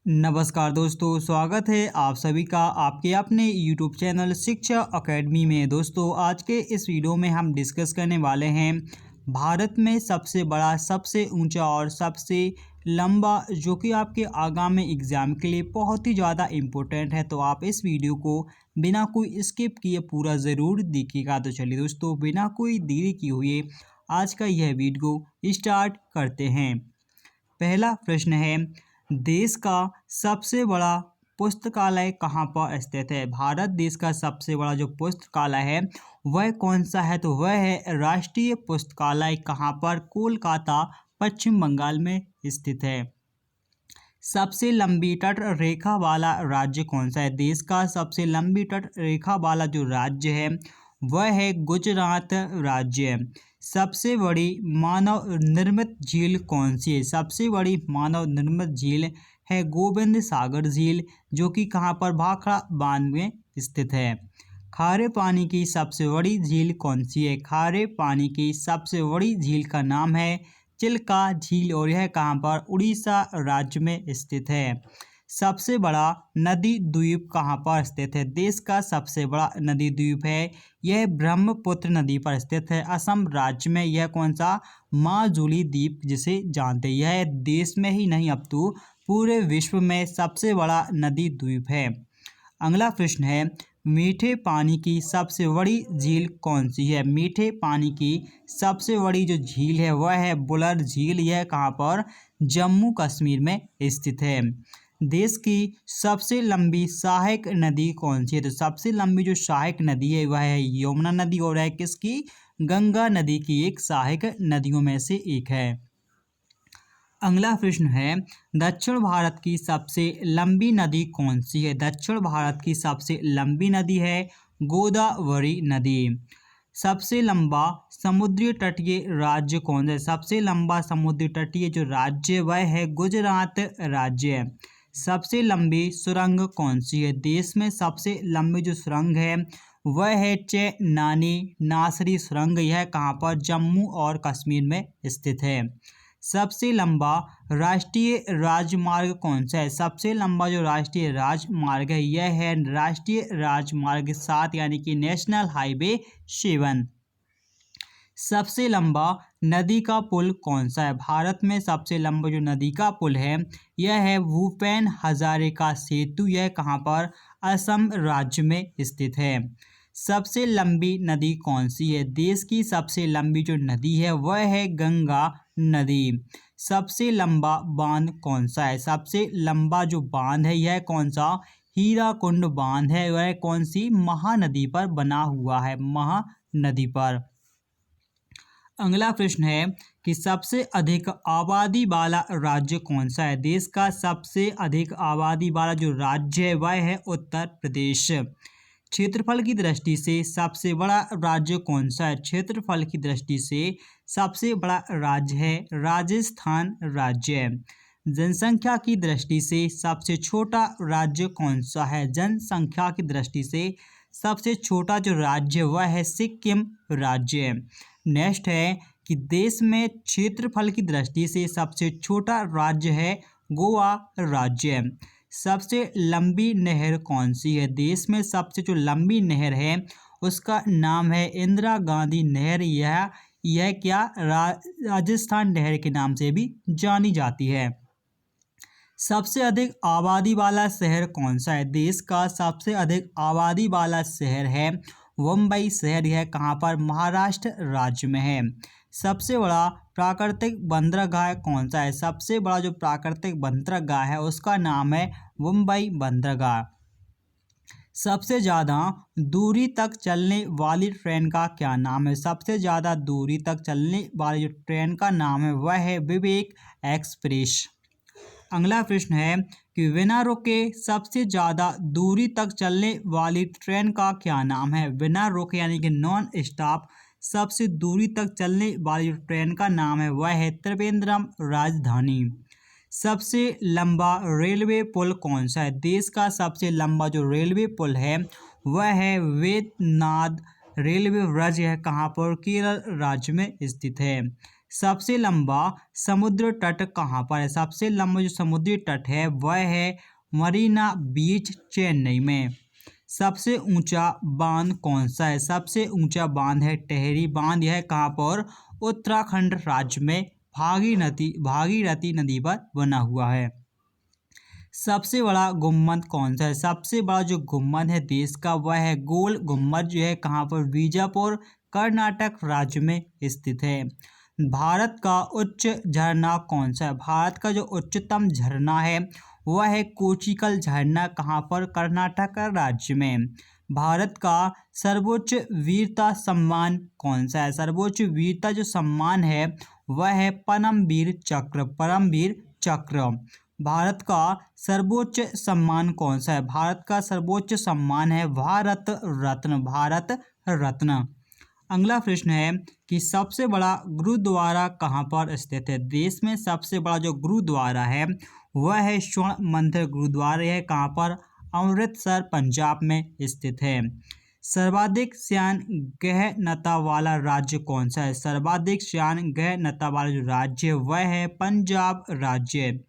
नमस्कार दोस्तों, स्वागत है आप सभी का आपके अपने YouTube चैनल शिक्षा अकेडमी में। दोस्तों, आज के इस वीडियो में हम डिस्कस करने वाले हैं भारत में सबसे बड़ा, सबसे ऊंचा और सबसे लंबा, जो कि आपके आगामी एग्ज़ाम के लिए बहुत ही ज़्यादा इम्पोर्टेंट है। तो आप इस वीडियो को बिना कोई स्किप किए पूरा ज़रूर देखिएगा। तो चलिए दोस्तों, बिना कोई देरी किए हुए आज का यह वीडियो स्टार्ट करते हैं। पहला प्रश्न है, देश का सबसे बड़ा पुस्तकालय कहाँ पर स्थित है? भारत देश का सबसे बड़ा जो पुस्तकालय है वह कौन सा है? तो वह है राष्ट्रीय पुस्तकालय। कहाँ पर? कोलकाता, पश्चिम बंगाल में स्थित है। सबसे लंबी तट रेखा वाला राज्य कौन सा है? देश का सबसे लंबी तट रेखा वाला जो राज्य है वह है गुजरात राज्य। सबसे बड़ी मानव निर्मित झील कौन सी है? सबसे बड़ी मानव निर्मित झील है गोविंद सागर झील, जो कि कहाँ पर? भाखड़ा बांध में स्थित है। खारे पानी की सबसे बड़ी झील कौन सी है? खारे पानी की सबसे बड़ी झील का नाम है चिल्का झील और यह कहाँ पर? उड़ीसा राज्य में स्थित है। सबसे बड़ा नदी द्वीप कहाँ पर स्थित है? देश का सबसे बड़ा नदी द्वीप है यह ब्रह्मपुत्र नदी पर स्थित है, असम राज्य में। यह कौन सा? माजुली द्वीप जिसे जानते हैं। यह देश में ही नहीं अब तो पूरे विश्व में सबसे बड़ा नदी द्वीप है। अगला प्रश्न है, मीठे पानी की सबसे बड़ी झील कौन सी है? मीठे पानी की सबसे बड़ी जो झील है वह है बुलर झील। यह कहाँ पर? जम्मू कश्मीर में स्थित है। देश की सबसे लंबी सहायक नदी कौन सी है? तो सबसे लंबी जो सहायक नदी है वह है यमुना नदी और है किसकी? गंगा नदी की एक सहायक नदियों में से एक है। अगला प्रश्न है, दक्षिण भारत की सबसे लंबी नदी कौन सी है? दक्षिण भारत की सबसे लंबी नदी है गोदावरी नदी। सबसे लंबा समुद्री तटीय राज्य कौन है? सबसे लंबा समुद्री तटीय जो राज्य वह है गुजरात राज्य। सबसे लंबी सुरंग कौन सी है? देश में सबसे लंबी जो सुरंग है वह है चेनानी नासरी सुरंग। यह कहाँ पर? जम्मू और कश्मीर में स्थित है। सबसे लंबा राष्ट्रीय राजमार्ग कौन सा है? सबसे लंबा जो राष्ट्रीय राजमार्ग है यह है राष्ट्रीय राजमार्ग 7 यानी कि नेशनल हाईवे 7। सबसे लंबा नदी का पुल कौन सा है? भारत में सबसे लंबा जो नदी का पुल है यह है भूपेन हजारिका सेतु। यह कहाँ पर? असम राज्य में स्थित है। सबसे लंबी नदी कौन सी है? देश की सबसे लंबी जो नदी है वह है गंगा नदी। सबसे लंबा बांध कौन सा है? सबसे लंबा जो बांध है यह कौन सा? हीराकुंड बांध है। वह कौन सी? महानदी पर बना हुआ है, महानदी पर। अगला प्रश्न है कि सबसे अधिक आबादी वाला राज्य कौन सा है? देश का सबसे अधिक आबादी वाला जो राज्य है वह है उत्तर प्रदेश। क्षेत्रफल की दृष्टि से सबसे बड़ा राज्य कौन सा है? क्षेत्रफल की दृष्टि से सबसे बड़ा राज्य है राजस्थान राज्य। जनसंख्या की दृष्टि से सबसे छोटा राज्य कौन सा है? जनसंख्या की दृष्टि से सबसे छोटा जो राज्य वह है सिक्किम राज्य। नेक्स्ट है कि देश में क्षेत्रफल की दृष्टि से सबसे छोटा राज्य है गोवा राज्य। सबसे लंबी नहर कौन सी है? देश में सबसे जो लंबी नहर है उसका नाम है इंदिरा गांधी नहर। यह क्या? राजस्थान नहर के नाम से भी जानी जाती है। सबसे अधिक आबादी वाला शहर कौन सा है? देश का सबसे अधिक आबादी वाला शहर है मुंबई शहर। यह कहाँ पर? महाराष्ट्र राज्य में है। सबसे बड़ा प्राकृतिक बंदरगाह कौन सा है? सबसे बड़ा जो प्राकृतिक बंदरगाह है उसका नाम है मुंबई बंदरगाह। सबसे ज़्यादा दूरी तक चलने वाली ट्रेन का क्या नाम है? सबसे ज़्यादा दूरी तक चलने वाली जो ट्रेन का नाम है वह है विवेक एक्सप्रेस। अगला प्रश्न है कि बिना रुके सबसे ज़्यादा दूरी तक चलने वाली ट्रेन का क्या नाम है? बिना रुके यानी कि नॉन स्टॉप सबसे दूरी तक चलने वाली जो ट्रेन का नाम है वह है त्रिवेंद्रम राजधानी। सबसे लंबा रेलवे पुल कौन सा है? देश का सबसे लंबा जो रेलवे पुल है वह है वेदनाथ रेलवे ब्रिज। है कहाँ पर? केरल राज्य में स्थित है। सबसे लंबा समुद्र तट कहाँ पर है? सबसे लंबा जो समुद्री तट है वह है मरीना बीच, चेन्नई में। सबसे ऊंचा बांध कौन सा है? सबसे ऊंचा बांध है टेहरी बांध। यह कहाँ पर? उत्तराखंड राज्य में भागीरथी नदी पर बना हुआ है। सबसे बड़ा गुम्बद कौन सा है? सबसे बड़ा जो गुम्बद है देश का वह है गोल गुम्बद, जो है कहाँ पर? बीजापुर, कर्नाटक राज्य में स्थित है। भारत का उच्च झरना कौन सा है? भारत का जो उच्चतम झरना है वह है कोचिकल झरना, कहाँ पर? कर्नाटक राज्य में। भारत का सर्वोच्च वीरता सम्मान कौन सा है? सर्वोच्च वीरता जो सम्मान है वह है परमवीर चक्र, परमवीर चक्र। भारत का सर्वोच्च सम्मान कौन सा है? भारत का सर्वोच्च सम्मान है भारत रत्न, भारत रत्न। अगला प्रश्न है कि सबसे बड़ा गुरुद्वारा कहाँ पर स्थित है? देश में सबसे बड़ा जो गुरुद्वारा है वह है स्वर्ण मंदिर गुरुद्वारा, है कहाँ पर? अमृतसर, पंजाब में स्थित है। सर्वाधिक सैन्य गहनता वाला राज्य कौन सा है? सर्वाधिक सैन्य गहनता वाला जो राज्य वह है पंजाब राज्य।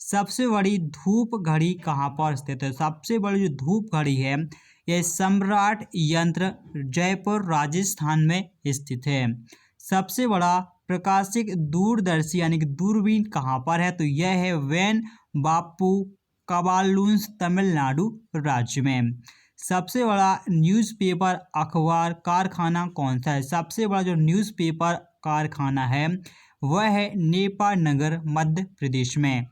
सबसे बड़ी धूप घड़ी कहाँ पर स्थित है? सबसे बड़ी जो धूप घड़ी है यह सम्राट यंत्र जयपुर राजस्थान में स्थित है। सबसे बड़ा प्रकाशिक दूरदर्शी यानी कि दूरबीन कहाँ पर है? तो यह है वैन बापू कबालून्स, तमिलनाडु राज्य में। सबसे बड़ा न्यूज़पेपर अखबार कारखाना कौन सा है? सबसे बड़ा जो न्यूज़पेपर कारखाना है वह है नेपानगर, मध्य प्रदेश में।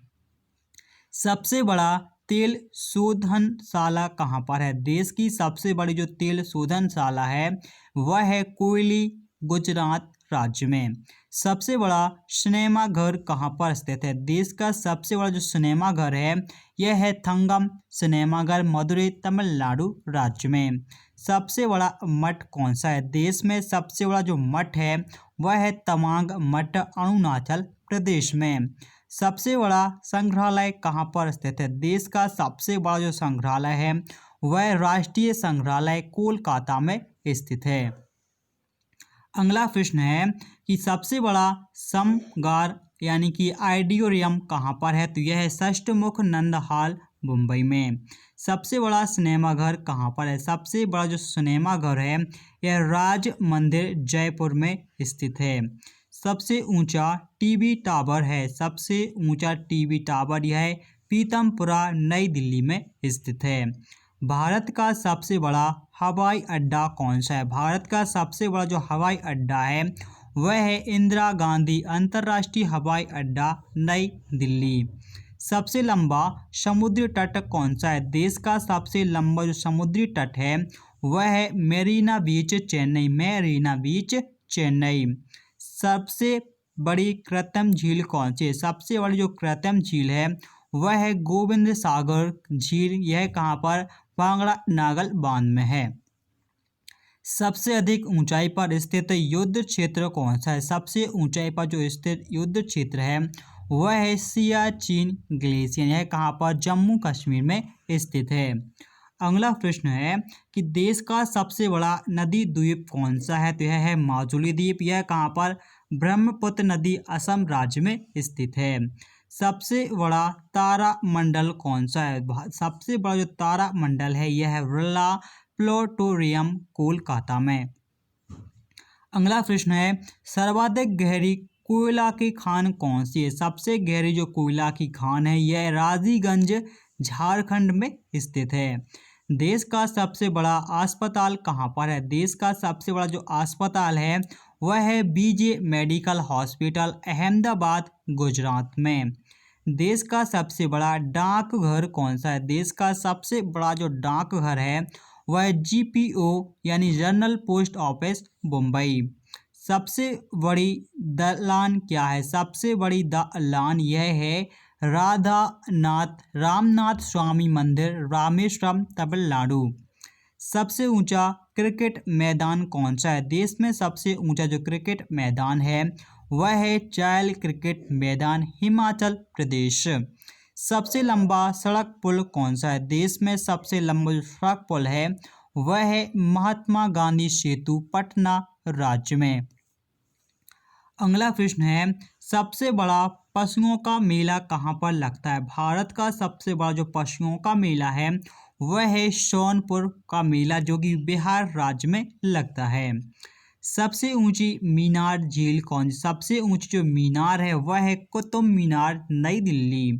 सबसे बड़ा तेल शोधनशाला कहाँ पर है? देश की सबसे बड़ी जो तेल शोधनशाला है वह है कोयली, गुजरात राज्य में। सबसे बड़ा सिनेमाघर कहाँ पर स्थित है? देश का सबसे बड़ा जो सिनेमाघर है यह है थंगम सिनेमाघर, मदुरई, तमिलनाडु राज्य में। सबसे बड़ा मठ कौन सा है? देश में सबसे बड़ा जो मठ है वह है तवांग मठ, अरुणाचल प्रदेश में। सबसे बड़ा संग्रहालय कहाँ पर स्थित है? देश का सबसे बड़ा जो संग्रहालय है वह राष्ट्रीय संग्रहालय कोलकाता में स्थित है। अगला प्रश्न है कि सबसे बड़ा समगार यानी कि ऑडिटोरियम कहाँ पर है? तो यह है षष्ठमुख नंद हॉल, मुंबई में। सबसे बड़ा सिनेमाघर कहाँ पर है? सबसे बड़ा जो सिनेमाघर है यह राज मंदिर, जयपुर में स्थित है। सबसे ऊंचा टीवी टावर है? सबसे ऊंचा टीवी टावर यह है पीतमपुरा, नई दिल्ली में स्थित है। भारत का सबसे बड़ा हवाई अड्डा कौन सा है? भारत का सबसे बड़ा जो हवाई अड्डा है वह है इंदिरा गांधी अंतर्राष्ट्रीय हवाई अड्डा, नई दिल्ली। सबसे लंबा समुद्री तट कौन सा है? देश का सबसे लंबा जो समुद्री तट है वह है मेरीना बीच, चेन्नई, मेरीना बीच, चेन्नई। सबसे बड़ी कृत्रिम झील कौन सी है? सबसे बड़ी जो कृत्रिम झील है वह है गोविंद सागर झील, यह कहाँ पर? भांगड़ा नागल बांध में है। सबसे अधिक ऊंचाई पर स्थित युद्ध क्षेत्र कौन सा है? सबसे ऊंचाई पर जो स्थित युद्ध क्षेत्र है वह है सियाचिन ग्लेशियर, यह कहाँ पर? जम्मू कश्मीर में स्थित है। अगला प्रश्न है कि देश का सबसे बड़ा नदी द्वीप कौन सा है? तो यह है माजुली द्वीप, यह कहाँ पर? ब्रह्मपुत्र नदी, असम राज्य में स्थित है। सबसे बड़ा तारामंडल कौन सा है? सबसे बड़ा जो तारामंडल है यह है बिरला प्लेनेटोरियम, कोलकाता में। अगला प्रश्न है सर्वाधिक गहरी कोयला की खान कौन सी है? सबसे गहरी जो कोयला की खान है यह राजीगंज, झारखंड में स्थित है। देश का सबसे बड़ा अस्पताल कहाँ पर है? देश का सबसे बड़ा जो अस्पताल है वह है BJ medical hospital, Ahmedabad, Gujarat में। देश का सबसे बड़ा डाकघर कौन सा है? देश का सबसे बड़ा जो डाकघर है वह जीपीओ यानी जनरल पोस्ट ऑफिस, मुंबई। सबसे बड़ी दलान क्या है? सबसे बड़ी दलान यह है रामनाथ स्वामी मंदिर, रामेश्वरम, तमिलनाडु। सबसे ऊंचा क्रिकेट मैदान कौन सा है? देश में सबसे ऊंचा जो क्रिकेट मैदान है वह है चायल क्रिकेट मैदान, हिमाचल प्रदेश। सबसे लंबा सड़क पुल कौन सा है? देश में सबसे लंबा जो सड़क पुल है वह है महात्मा गांधी सेतु, पटना राज्य में। अगला प्रश्न है, सबसे बड़ा पशुओं का मेला कहाँ पर लगता है? भारत का सबसे बड़ा जो पशुओं का मेला है वह है सोनपुर का मेला, जो कि बिहार राज्य में लगता है। सबसे ऊंची मीनार झील कौन सी? सबसे ऊंची जो मीनार है वह है कुतुब मीनार, नई दिल्ली।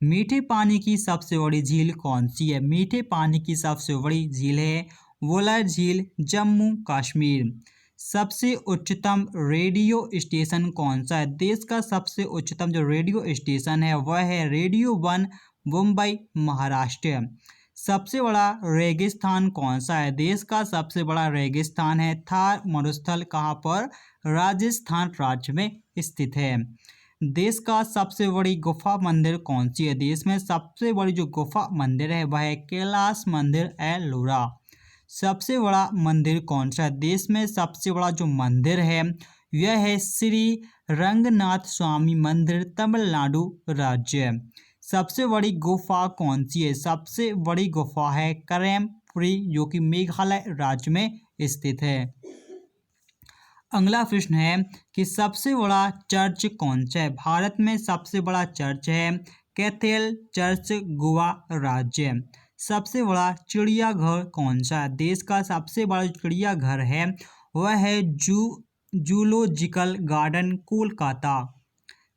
मीठे पानी की सबसे बड़ी झील कौन सी है? मीठे पानी की सबसे बड़ी झील है वुलर झील, जम्मू कश्मीर। सबसे उच्चतम रेडियो स्टेशन कौन सा है? देश का सबसे उच्चतम जो रेडियो स्टेशन है वह है रेडियो वन, मुंबई, महाराष्ट्र। सबसे बड़ा रेगिस्तान कौन सा है? देश का सबसे बड़ा रेगिस्तान है थार मरुस्थल, कहाँ पर? राजस्थान राज्य में स्थित है। देश का सबसे बड़ी गुफा मंदिर कौन सी है? देश में सबसे बड़ी जो गुफा मंदिर है वह है कैलाश मंदिर, एलोरा। सबसे बड़ा मंदिर कौन सा है? देश में सबसे बड़ा जो मंदिर है यह है श्री रंगनाथ स्वामी मंदिर, तमिलनाडु राज्य। सबसे बड़ी गुफा कौन सी है? सबसे बड़ी गुफा है करेमपुरी, जो कि मेघालय राज्य में स्थित है। अगला प्रश्न है कि सबसे बड़ा चर्च कौन सा है? भारत में सबसे बड़ा चर्च है कैथेड्रल चर्च, गोवा राज्य। सबसे बड़ा चिड़ियाघर कौन सा है? देश का सबसे बड़ा चिड़ियाघर है वह है जूलॉजिकल गार्डन, कोलकाता।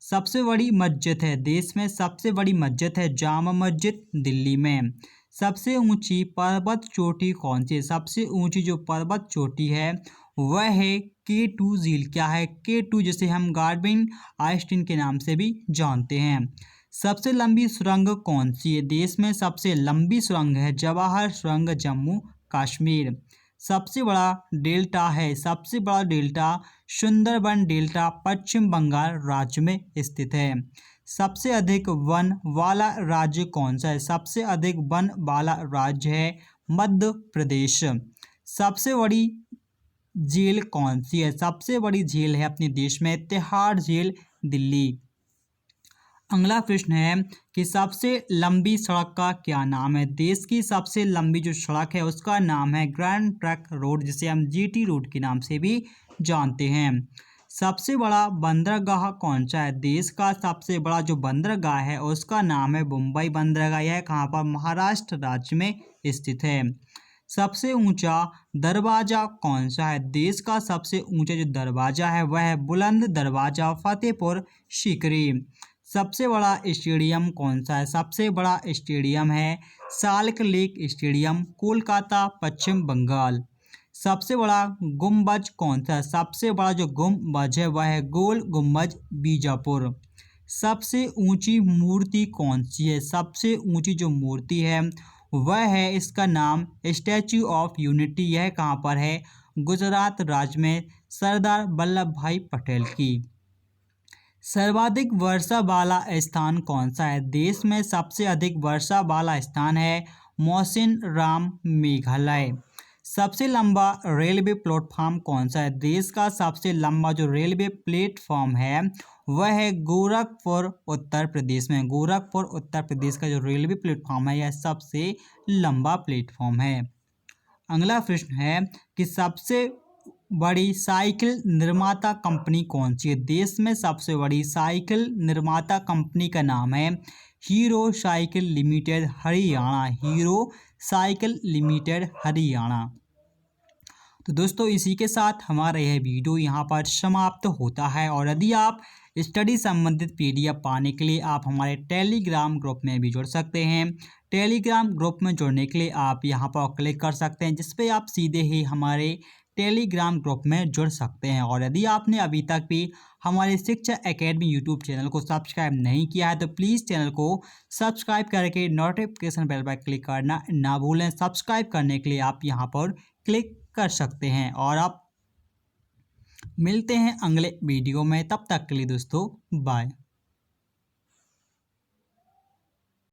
सबसे बड़ी मस्जिद है, देश में सबसे बड़ी मस्जिद है जामा मस्जिद, दिल्ली में। सबसे ऊंची पर्वत चोटी कौन सी है? सबसे ऊंची जो पर्वत चोटी है वह है K2 झील। क्या है? K2, जिसे हम गार्डविन आइंस्टीन के नाम से भी जानते हैं। सबसे लंबी सुरंग कौन सी है? देश में सबसे लंबी सुरंग है जवाहर सुरंग, जम्मू कश्मीर। सबसे बड़ा डेल्टा है, सबसे बड़ा डेल्टा सुंदरबन डेल्टा, पश्चिम बंगाल राज्य में स्थित है। सबसे अधिक वन वाला राज्य कौन सा है? सबसे अधिक वन वाला राज्य है मध्य प्रदेश। सबसे बड़ी झील कौन सी है? सबसे बड़ी झील है अपने देश में तिहाड़ झील, दिल्ली। अगला प्रश्न है कि सबसे लंबी सड़क का क्या नाम है? देश की सबसे लंबी जो सड़क है उसका नाम है ग्रैंड ट्रंक रोड, जिसे हम GT रोड के नाम से भी जानते हैं। सबसे बड़ा बंदरगाह कौन सा है? देश का सबसे बड़ा जो बंदरगाह है उसका नाम है मुंबई बंदरगाह। यह कहाँ पर? महाराष्ट्र राज्य में स्थित है। सबसे ऊंचा दरवाजा कौन सा है? देश का सबसे ऊंचा जो दरवाजा है वह है बुलंद दरवाजा, फतेहपुर सीकरी। सबसे बड़ा स्टेडियम कौन सा है? सबसे बड़ा स्टेडियम है साल्ट लेक स्टेडियम, कोलकाता, पश्चिम बंगाल। सबसे बड़ा गुम्बज कौन सा है? सबसे बड़ा जो गुम्बज है वह है गोल गुम्बज, बीजापुर। सबसे ऊंची मूर्ति कौन सी है? सबसे ऊंची जो मूर्ति है वह है, इसका नाम स्टैच्यू ऑफ यूनिटी। यह कहाँ पर है? गुजरात राज्य में, सरदार वल्लभ भाई पटेल की। सर्वाधिक वर्षा वाला स्थान कौन सा है? देश में सबसे अधिक वर्षा वाला स्थान है मौसिनराम, मेघालय। सबसे लंबा रेलवे प्लेटफॉर्म कौन सा है? देश का सबसे लंबा जो रेलवे प्लेटफॉर्म है वह है गोरखपुर, उत्तर प्रदेश में। गोरखपुर उत्तर प्रदेश का जो रेलवे प्लेटफॉर्म है यह सबसे लंबा प्लेटफॉर्म है। अगला प्रश्न है कि सबसे बड़ी साइकिल निर्माता कंपनी कौन सी है? देश में सबसे बड़ी साइकिल निर्माता कंपनी का नाम है hero cycle limited, Haryana. Hero cycle limited, Haryana. तो दोस्तों इसी के साथ हमारा यह वीडियो यहाँ पर समाप्त होता है। और यदि आप स्टडी संबंधित PDF पाने के लिए आप हमारे टेलीग्राम ग्रुप में भी जुड़ सकते हैं। टेलीग्राम ग्रुप में जुड़ने के लिए आप यहाँ पर क्लिक कर सकते हैं, जिस पे आप सीधे ही हमारे टेलीग्राम ग्रुप में जुड़ सकते हैं। और यदि आपने अभी तक भी हमारे शिक्षा एकेडमी यूट्यूब चैनल को सब्सक्राइब नहीं किया है तो प्लीज़ चैनल को सब्सक्राइब करके नोटिफिकेशन बेल पर क्लिक करना ना भूलें। सब्सक्राइब करने के लिए आप यहाँ पर क्लिक कर सकते हैं। और आप मिलते हैं अगले वीडियो में, तब तक के लिए दोस्तों बाय।